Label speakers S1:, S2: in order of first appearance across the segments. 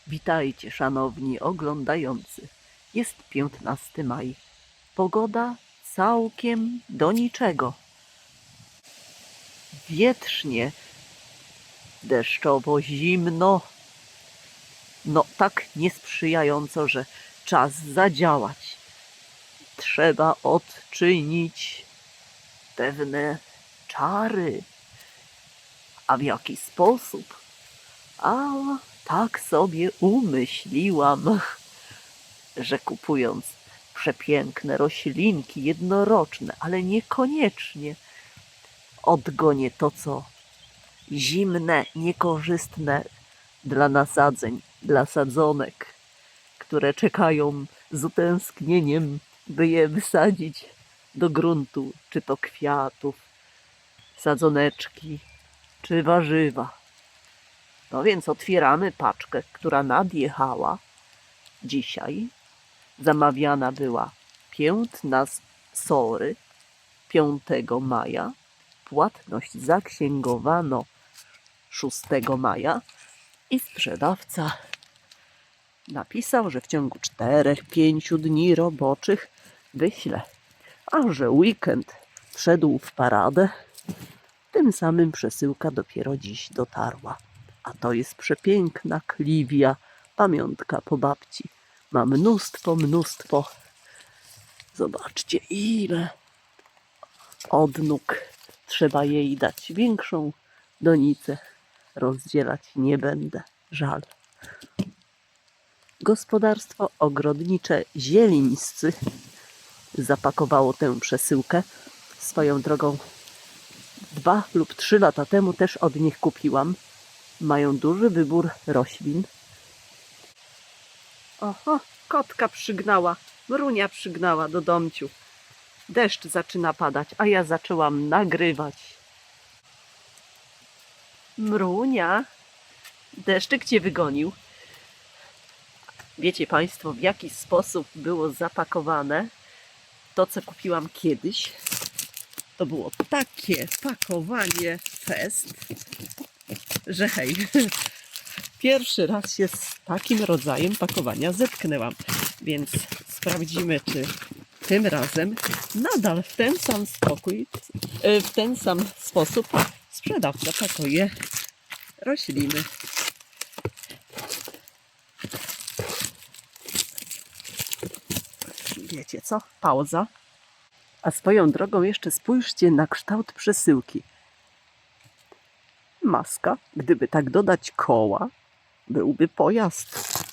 S1: Witajcie, szanowni oglądający. Jest 15 maj. Pogoda całkiem do niczego. Wietrznie, deszczowo, zimno. No tak niesprzyjająco, że czas zadziałać. Trzeba odczynić pewne czary. A w jaki sposób? A tak sobie umyśliłam, że kupując przepiękne roślinki jednoroczne, ale niekoniecznie odgonię to, co zimne, niekorzystne dla nasadzeń, dla sadzonek, które czekają z utęsknieniem, by je wysadzić do gruntu, czy to kwiatów, sadzoneczki, czy warzywa. No więc otwieramy paczkę, która nadjechała dzisiaj. Zamawiana była 15 maja. Płatność zaksięgowano 6 maja i sprzedawca napisał, że w ciągu 4-5 dni roboczych wyśle. A że weekend wszedł w paradę, tym samym przesyłka dopiero dziś dotarła. A to jest przepiękna kliwia, pamiątka po babci. Ma mnóstwo. Zobaczcie, ile odnóg. Trzeba jej dać większą donicę. Rozdzielać nie będę, żal. Gospodarstwo ogrodnicze Zielińscy zapakowało tę przesyłkę. Swoją drogą 2 lub 3 lata temu też od nich kupiłam. Mają duży wybór roślin. Oho, kotka przygnała, Mrunia przygnała do domciu. Deszcz zaczyna padać, a ja zaczęłam nagrywać. Mrunia, deszczyk cię wygonił. Wiecie Państwo, w jaki sposób było zapakowane to, co kupiłam kiedyś? To było takie pakowanie fest, że hej, pierwszy raz się z takim rodzajem pakowania zetknęłam, więc sprawdzimy, czy tym razem nadal w ten sam sposób sprzedawca pakuje rośliny. Wiecie co? Pauza. A swoją drogą jeszcze spójrzcie na kształt przesyłki. Maska, gdyby tak dodać koła, byłby pojazd.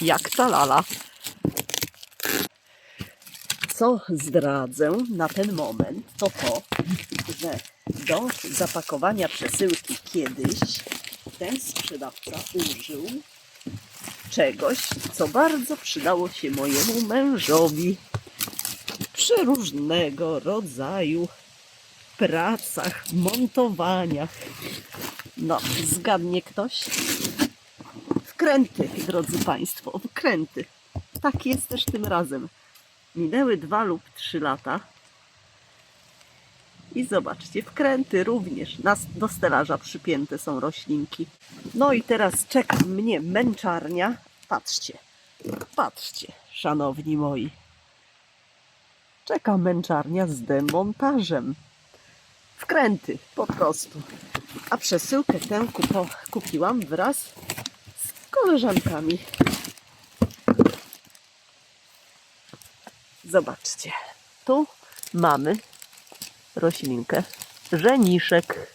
S1: Jak ta lala. Co zdradzę na ten moment, to to, że do zapakowania przesyłki kiedyś ten sprzedawca użył czegoś, co bardzo przydało się mojemu mężowi przy różnego rodzaju pracach, montowaniach. No, zgadnie ktoś? Wkręty, drodzy Państwo, wkręty. Tak jest też tym razem. Minęły 2 lub 3 lata. I zobaczcie, wkręty również. Do stelaża przypięte są roślinki. No i teraz czeka mnie męczarnia. Patrzcie, szanowni moi. Czeka męczarnia z demontażem. Wkręty, po prostu. A przesyłkę tę kupiłam wraz z koleżankami. Zobaczcie, tu mamy roślinkę żeniszek.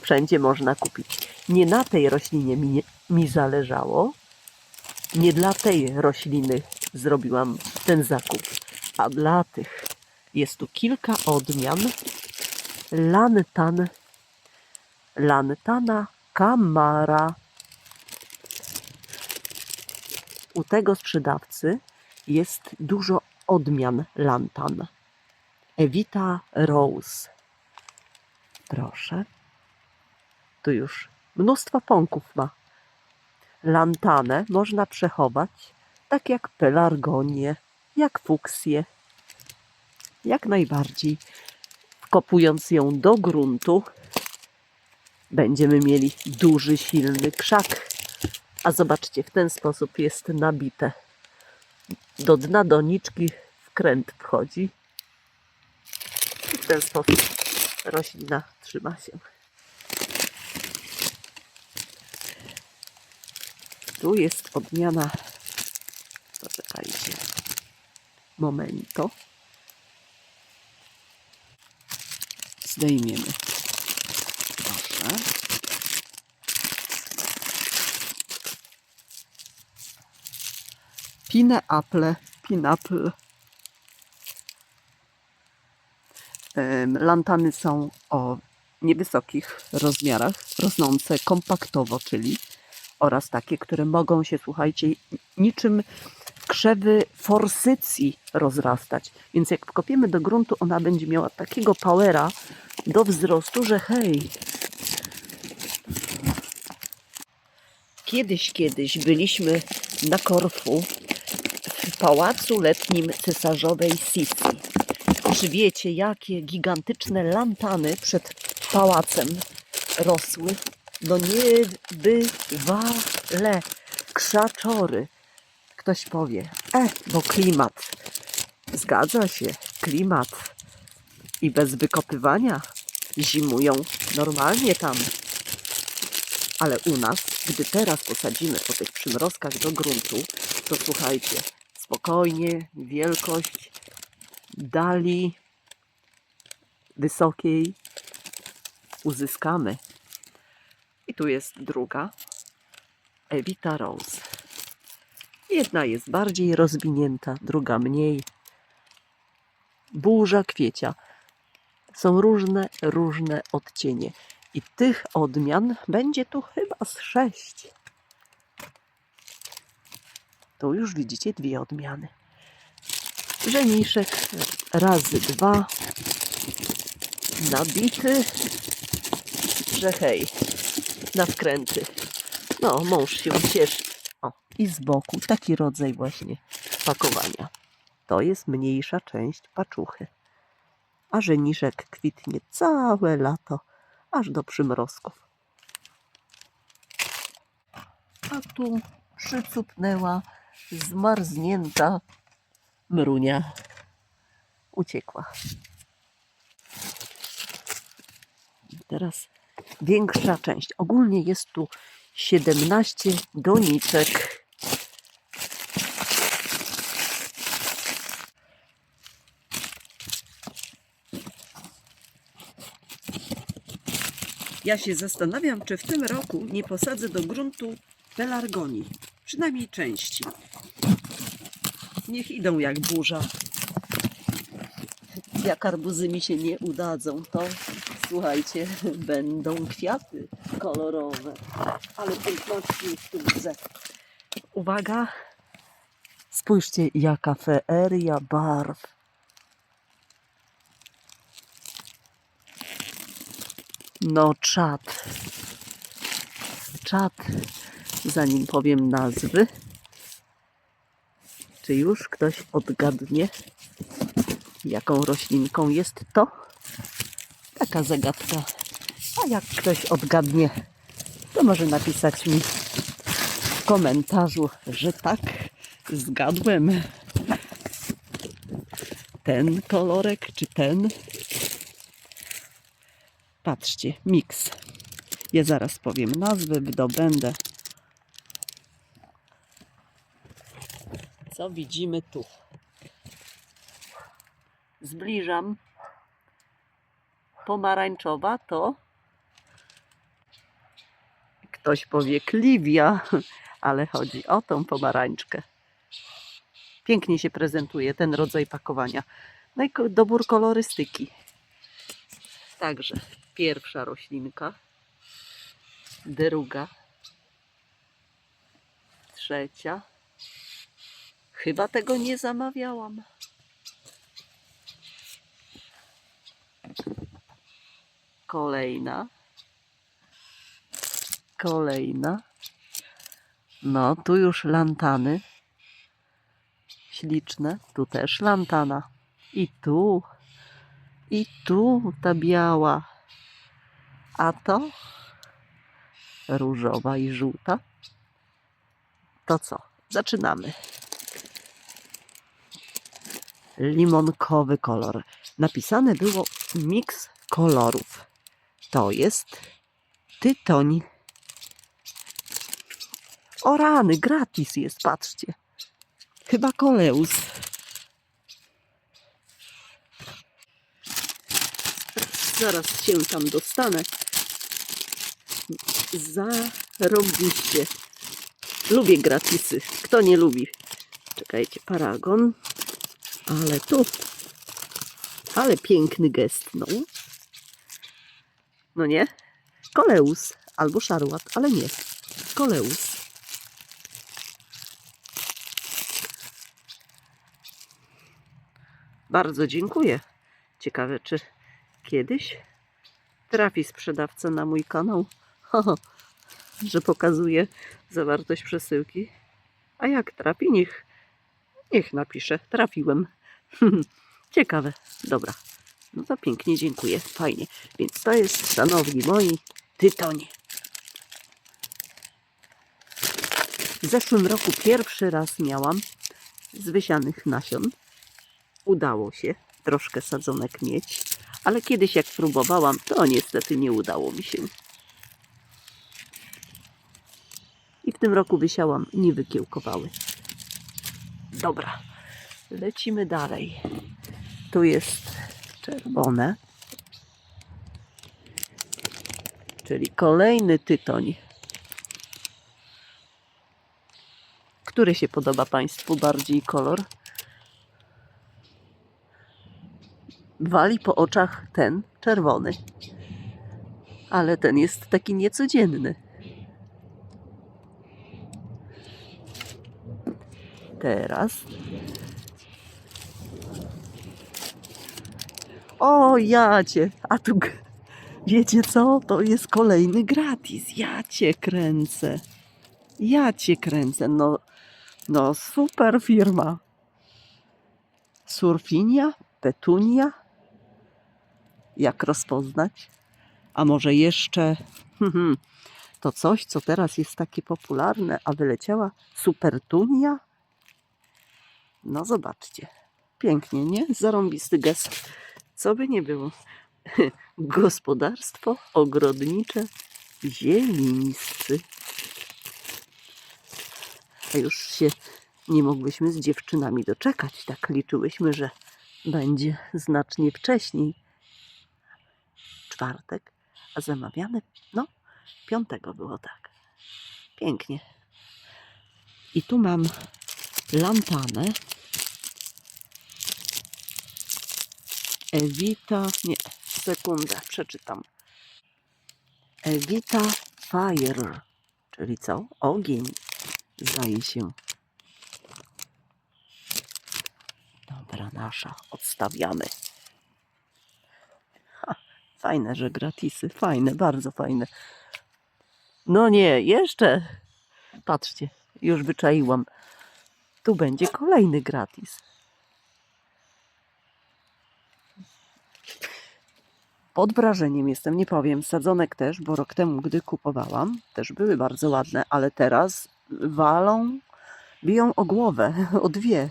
S1: Wszędzie można kupić. Nie na tej roślinie mi zależało. Nie dla tej rośliny zrobiłam ten zakup, a dla tych. Jest tu kilka odmian. Lantana Camara. U tego sprzedawcy jest dużo odmian lantan. Evita Rose. Proszę. Tu już mnóstwo pąków ma. Lantanę można przechować tak jak pelargonię, jak fuksję. Jak najbardziej. Wkopując ją do gruntu, będziemy mieli duży, silny krzak A zobaczcie, w ten sposób jest nabite. Do dna doniczki wkręt wchodzi. I w ten sposób roślina trzyma się. Tu jest odmiana, poczekajcie, momento. Zdejmiemy. Proszę. Pineapple. Lantany są o niewysokich rozmiarach, rosnące kompaktowo, czyli oraz takie, które mogą się, słuchajcie, niczym krzewy forsycji rozrastać. Więc jak wkopiemy do gruntu, ona będzie miała takiego powera do wzrostu, że hej. Kiedyś byliśmy na Korfu w pałacu letnim cesarzowej Sisi. Czy wiecie, jakie gigantyczne lantany przed pałacem rosły? No niebywale. Krzaczory. Ktoś powie, bo klimat. Zgadza się, klimat. I bez wykopywania zimują normalnie tam. Ale u nas, gdy teraz posadzimy po tych przymrozkach do gruntu, to słuchajcie, spokojnie, wielkość dali wysokiej uzyskamy. I tu jest druga, Evita Rose. Jedna jest bardziej rozwinięta, druga mniej. Burza kwiecia. Są różne odcienie. I tych odmian będzie tu chyba z 6. Tu już widzicie 2 odmiany. Żeniszek razy 2. Nabity, że hej, na wkręty. No, mąż się cieszy. O, i z boku taki rodzaj właśnie pakowania. To jest mniejsza część paczuchy. A żeniszek kwitnie całe lato, aż do przymrozków. A tu przycupnęła zmarznięta mrunia. Uciekła. Teraz większa część. Ogólnie jest tu 17 doniczek. Ja się zastanawiam, czy w tym roku nie posadzę do gruntu pelargonii. Przynajmniej części. Niech idą jak burza. Jak arbuzy mi się nie udadzą, to słuchajcie, będą kwiaty kolorowe. Ale piękności tu widzę. Uwaga! Spójrzcie, jaka feeria barw. No czad. Czad. Zanim powiem nazwy. Czy już ktoś odgadnie, jaką roślinką jest to? Taka zagadka. A jak ktoś odgadnie, to może napisać mi w komentarzu, że tak, zgadłem. Ten kolorek czy ten? Patrzcie, miks. Ja zaraz powiem nazwę, wydobędę. Co widzimy tu? Zbliżam. Pomarańczowa to ktoś powie kliwia, ale chodzi o tą pomarańczkę. Pięknie się prezentuje ten rodzaj pakowania. No i dobór kolorystyki. Także pierwsza roślinka, druga, trzecia. Chyba tego nie zamawiałam. Kolejna. No, tu już lantany. Śliczne. Tu też lantana. I tu ta biała. A to różowa i żółta. to co? Zaczynamy. Limonkowy kolor. Napisane było miks kolorów. To jest tytoń. O rany, gratis jest, patrzcie. Chyba koleus. Zaraz się tam dostanę. Zarobiście. Lubię gratisy. Kto nie lubi? Czekajcie, paragon. Ale tu. Ale piękny gest, no. No nie? Koleus. Albo szarłat, ale nie. Koleus. Bardzo dziękuję. Ciekawe, czy kiedyś trafi sprzedawca na mój kanał, że pokazuje zawartość przesyłki. A jak trafi, niech napisze. Trafiłem. Ciekawe. Dobra. No to pięknie, dziękuję. Fajnie. Więc to jest, szanowni moi, tytoń. W zeszłym roku pierwszy raz miałam z wysianych nasion. Udało się troszkę sadzonek mieć, ale kiedyś jak próbowałam, to niestety nie udało mi się. I w tym roku wysiałam i nie wykiełkowały. Dobra, lecimy dalej. Tu jest czerwone, czyli kolejny tytoń. Który się podoba Państwu bardziej kolor? Wali po oczach ten czerwony, ale ten jest taki niecodzienny. Teraz. O, jacie! A tu, wiecie co? To jest kolejny gratis. Ja cię kręcę. Ja cię kręcę. No super firma. Surfinia? Petunia? Jak rozpoznać? A może jeszcze to coś, co teraz jest takie popularne, a wyleciała Supertunia? No zobaczcie. Pięknie, nie? Zarąbisty gest. Co by nie było. Gospodarstwo ogrodnicze Zielińscy. A już się nie mogłyśmy z dziewczynami doczekać. Tak liczyłyśmy, że będzie znacznie wcześniej. Czwartek, a zamawiane, no, 5 było, tak. Pięknie. I tu mam lantanę. Evita, nie, sekundę, przeczytam. Evita Fire, czyli co? Ogień, zdaje się. Dobra, nasza, odstawiamy. Fajne, że gratisy, fajne, bardzo fajne. No nie, jeszcze. Patrzcie, już wyczaiłam. Tu będzie kolejny gratis. Pod wrażeniem jestem, nie powiem, sadzonek też, bo rok temu, gdy kupowałam, też były bardzo ładne, ale teraz biją o głowę, o dwie.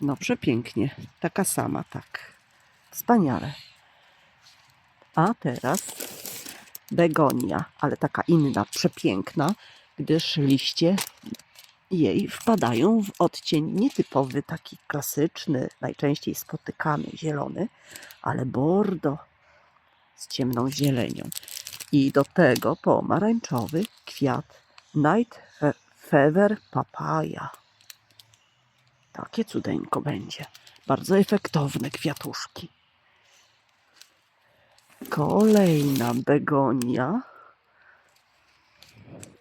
S1: No przepięknie, taka sama, tak. Wspaniale. A teraz begonia, ale taka inna, przepiękna, gdyż liście jej wpadają w odcień nietypowy, taki klasyczny, najczęściej spotykany zielony, ale bordo z ciemną zielenią. I do tego pomarańczowy kwiat Night Fever Papaya. Takie cudeńko będzie. Bardzo efektowne kwiatuszki. Kolejna begonia.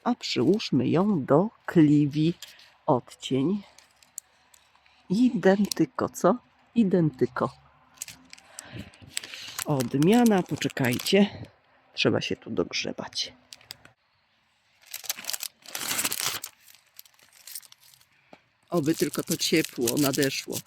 S1: A przyłóżmy ją do kliwi. Odcień. Identyko, co? Identyko. Odmiana, poczekajcie. Trzeba się tu dogrzebać. Oby tylko to ciepło nadeszło,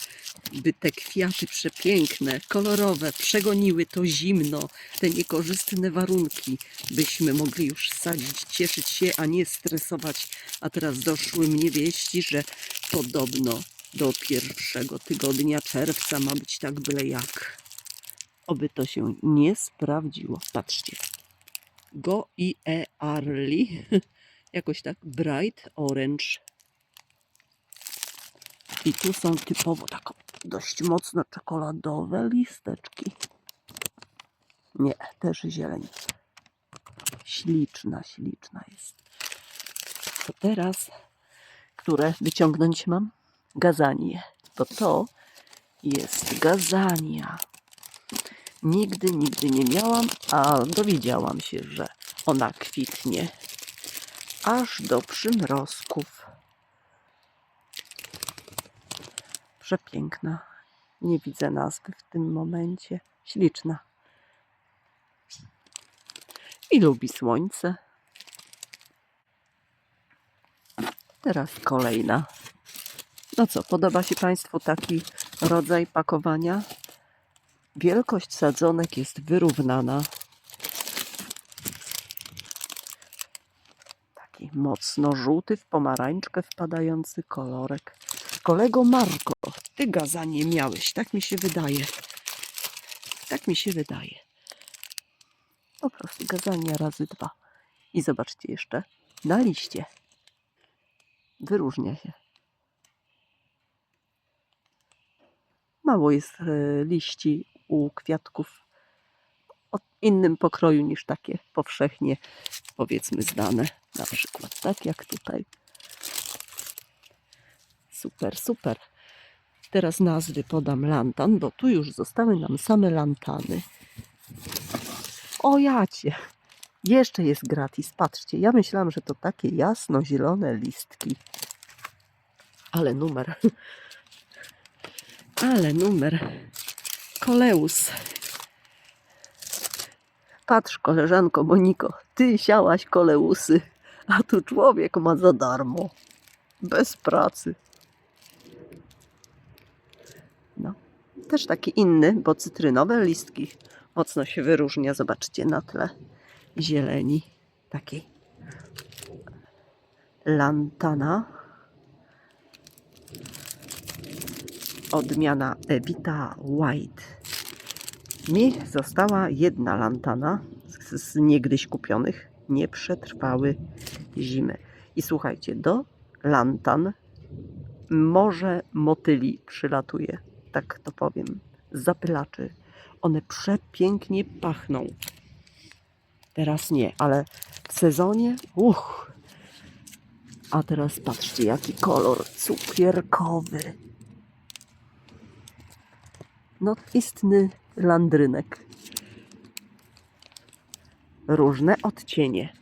S1: by te kwiaty przepiękne, kolorowe przegoniły to zimno, te niekorzystne warunki, byśmy mogli już sadzić, cieszyć się, a nie stresować. A teraz doszły mnie wieści, że podobno do pierwszego tygodnia czerwca ma być tak byle jak. Oby to się nie sprawdziło. Patrzcie. Go i Early. Jakoś tak bright orange. I tu są typowo tak dość mocno czekoladowe listeczki. Nie, też zieleń. Śliczna, śliczna jest. To teraz, które wyciągnąć mam? Gazanię. To jest gazania. Nigdy nie miałam, a dowiedziałam się, że ona kwitnie aż do przymrozków. Przepiękna. Nie widzę nazwy w tym momencie. Śliczna. I lubi słońce. Teraz kolejna. No co, podoba się Państwu taki rodzaj pakowania? Wielkość sadzonek jest wyrównana. Taki mocno żółty w pomarańczkę wpadający kolorek. Kolego Marko, ty gazanie miałeś, tak mi się wydaje. Tak mi się wydaje. Po prostu gazania razy 2. I zobaczcie jeszcze na liście. Wyróżnia się. Mało jest liści u kwiatków o innym pokroju niż takie powszechnie, powiedzmy, znane. Na przykład tak jak tutaj. Super, super. Teraz nazwy podam lantan, bo tu już zostały nam same lantany. O jacie! Jeszcze jest gratis, patrzcie. Ja myślałam, że to takie jasno-zielone listki. Ale numer. Ale numer. Koleus. Patrz, koleżanko Moniko, ty siałaś koleusy, a tu człowiek ma za darmo. Bez pracy. No. Też taki inny, bo cytrynowe listki mocno się wyróżnia. Zobaczcie na tle zieleni. Takiej lantana. Odmiana Evita White. Mi została jedna lantana z niegdyś kupionych. Nie przetrwały zimy. I słuchajcie, do lantan morze motyli przylatuje. Tak to powiem. Zapylaczy. One przepięknie pachną. Teraz nie, ale w sezonie A teraz patrzcie, jaki kolor cukierkowy. No, istny landrynek. Różne odcienie.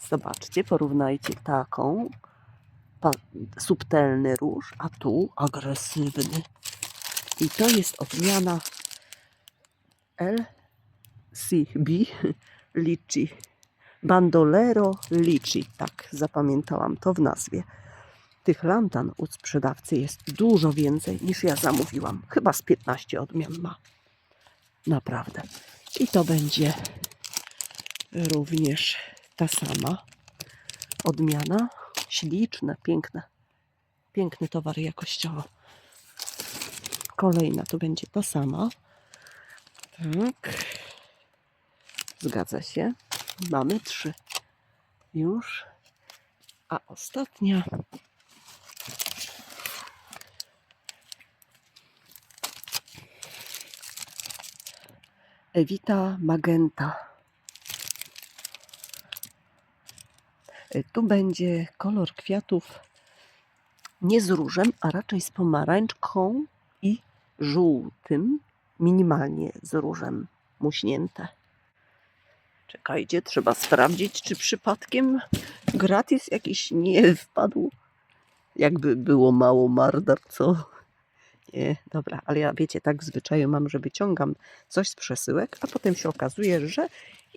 S1: Zobaczcie, porównajcie taką. Subtelny róż, a tu agresywny. I to jest odmiana LCB Litchi. Bandolero Litchi. Tak, zapamiętałam to w nazwie. Tych lantan u sprzedawcy jest dużo więcej niż ja zamówiłam. Chyba z 15 odmian ma. Naprawdę. I to będzie również ta sama odmiana. Śliczne, piękne. Piękny towar jakościowo. Kolejna to będzie ta sama. Tak. Zgadza się. Mamy 3 już. A ostatnia Evita Magenta. Tu będzie kolor kwiatów nie z różem, a raczej z pomarańczką i żółtym. Minimalnie z różem muśnięte. Czekajcie, trzeba sprawdzić, czy przypadkiem gratis jakiś nie wpadł. Jakby było mało mardar, co? Nie, dobra, ale ja wiecie, tak w zwyczaju mam, że wyciągam coś z przesyłek, a potem się okazuje, że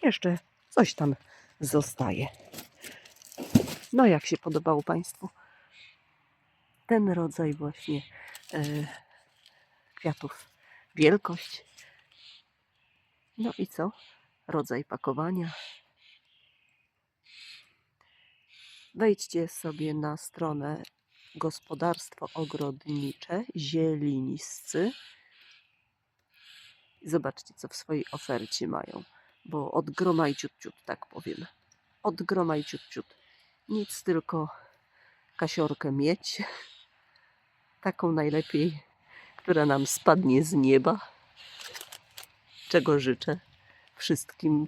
S1: jeszcze coś tam zostaje. No jak się podobało Państwu? ten rodzaj właśnie kwiatów, wielkość. No i co? Rodzaj pakowania. Wejdźcie sobie na stronę Gospodarstwo Ogrodnicze Zielińscy i zobaczcie, co w swojej ofercie mają. Bo od groma i ciut, ciut, tak powiem. Od groma i ciut, ciut. Nic, tylko kasiorkę mieć. Taką najlepiej, która nam spadnie z nieba. Czego życzę wszystkim,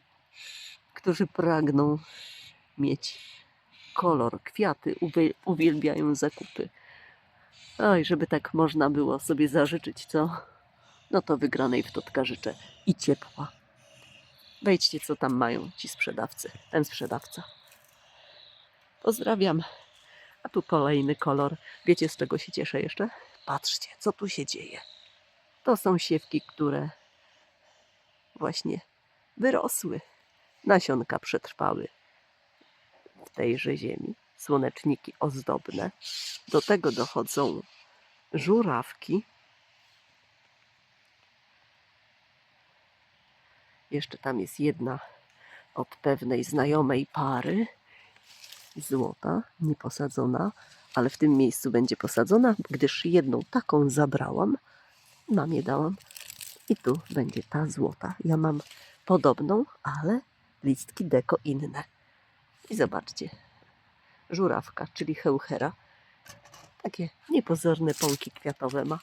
S1: którzy pragną mieć kolor. Kwiaty uwielbiają zakupy. Oj, żeby tak można było sobie zażyczyć, co? No to wygranej w Totka życzę i ciepła. Wejdźcie, co tam mają ci sprzedawcy, ten sprzedawca. Pozdrawiam. A tu kolejny kolor. Wiecie, z czego się cieszę jeszcze? Patrzcie, co tu się dzieje. To są siewki, które właśnie wyrosły. Nasionka przetrwały w tejże ziemi. Słoneczniki ozdobne. Do tego dochodzą żurawki. Jeszcze tam jest jedna od pewnej znajomej pary. Złota, nieposadzona, ale w tym miejscu będzie posadzona, gdyż jedną taką zabrałam. Mamie dałam. I tu będzie ta złota. Ja mam podobną, ale listki deko inne. I zobaczcie. Żurawka, czyli heuchera. Takie niepozorne pąki kwiatowe ma.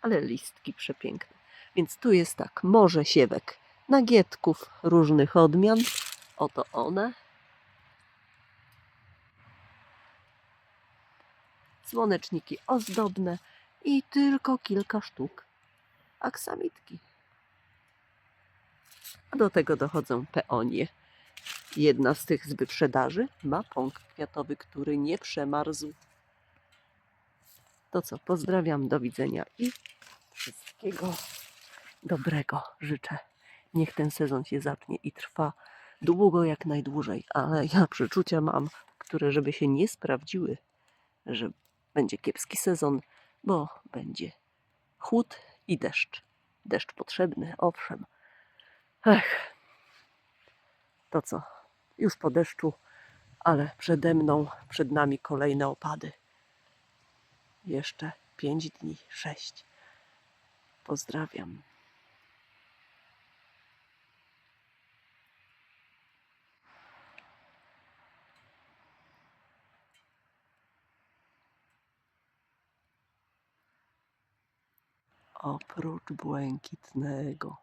S1: Ale listki przepiękne. Więc tu jest tak, morze siewek, nagietków różnych odmian. Oto one. Słoneczniki ozdobne i tylko kilka sztuk aksamitki. A do tego dochodzą peonie. Jedna z tych z wyprzedaży ma pąk kwiatowy, który nie przemarzł. To co, pozdrawiam, do widzenia i wszystkiego dobrego życzę. Niech ten sezon się zacznie i trwa długo, jak najdłużej, ale ja przeczucia mam, które żeby się nie sprawdziły, że będzie kiepski sezon, bo będzie chłód i deszcz. Deszcz potrzebny, owszem. Ech, to co, już po deszczu, ale przede mną, przed nami kolejne opady. Jeszcze 5 dni, 6. Pozdrawiam. Oprócz błękitnego